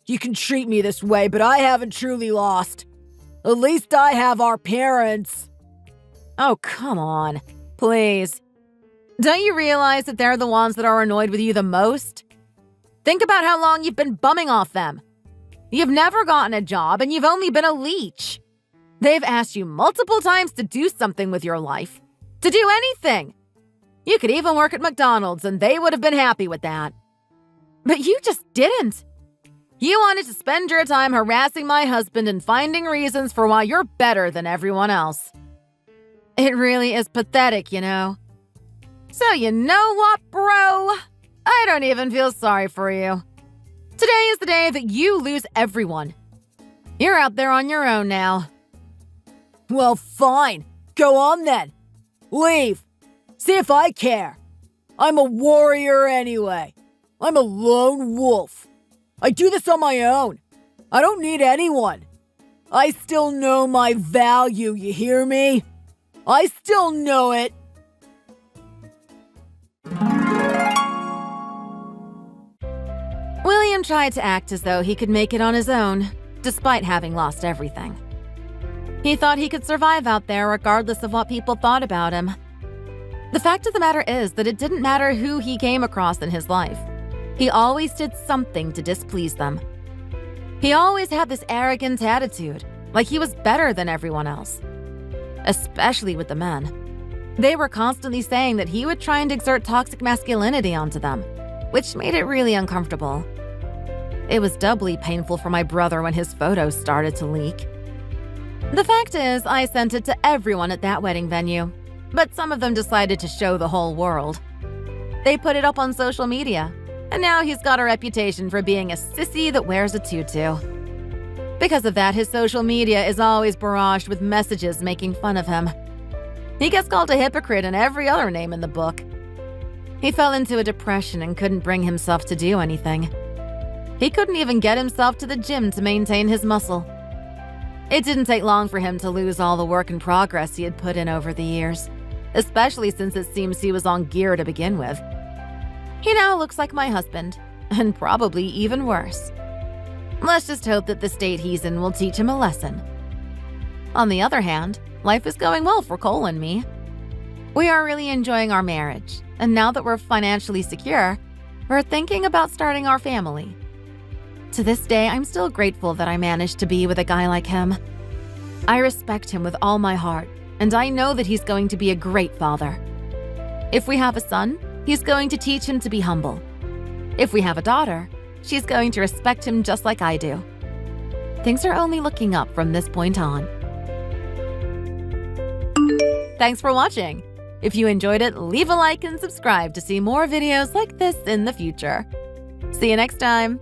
You can treat me this way, but I haven't truly lost. At least I have our parents. Oh, come on. Please. Don't you realize that they're the ones that are annoyed with you the most? Think about how long you've been bumming off them. You've never gotten a job and you've only been a leech. They've asked you multiple times to do something with your life. To do anything. You could even work at McDonald's and they would have been happy with that. But you just didn't. You wanted to spend your time harassing my husband and finding reasons for why you're better than everyone else. It really is pathetic, you know. So you know what, bro? I don't even feel sorry for you. Today is the day that you lose everyone. You're out there on your own now. Well, fine. Go on then. Leave. See if I care. I'm a warrior anyway. I'm a lone wolf. I do this on my own. I don't need anyone. I still know my value, you hear me? I still know it. William tried to act as though he could make it on his own, despite having lost everything. He thought he could survive out there regardless of what people thought about him. The fact of the matter is that it didn't matter who he came across in his life. He always did something to displease them. He always had this arrogant attitude, like he was better than everyone else. Especially with the men. They were constantly saying that he would try and exert toxic masculinity onto them, which made it really uncomfortable. It was doubly painful for my brother when his photos started to leak. The fact is, I sent it to everyone at that wedding venue, but some of them decided to show the whole world. They put it up on social media, and now he's got a reputation for being a sissy that wears a tutu. Because of that, his social media is always barraged with messages making fun of him. He gets called a hypocrite and every other name in the book. He fell into a depression and couldn't bring himself to do anything. He couldn't even get himself to the gym to maintain his muscle. It didn't take long for him to lose all the work and progress he had put in over the years, especially since it seems he was on gear to begin with. He now looks like my husband, and probably even worse. Let's just hope that the state he's in will teach him a lesson. On the other hand, life is going well for Cole and me. We are really enjoying our marriage, and now that we're financially secure, we're thinking about starting our family. To this day, I'm still grateful that I managed to be with a guy like him. I respect him with all my heart, and I know that he's going to be a great father. If we have a son, he's going to teach him to be humble. If we have a daughter, she's going to respect him just like I do. Things are only looking up from this point on. Thanks for watching. If you enjoyed it, leave a like and subscribe to see more videos like this in the future. See you next time.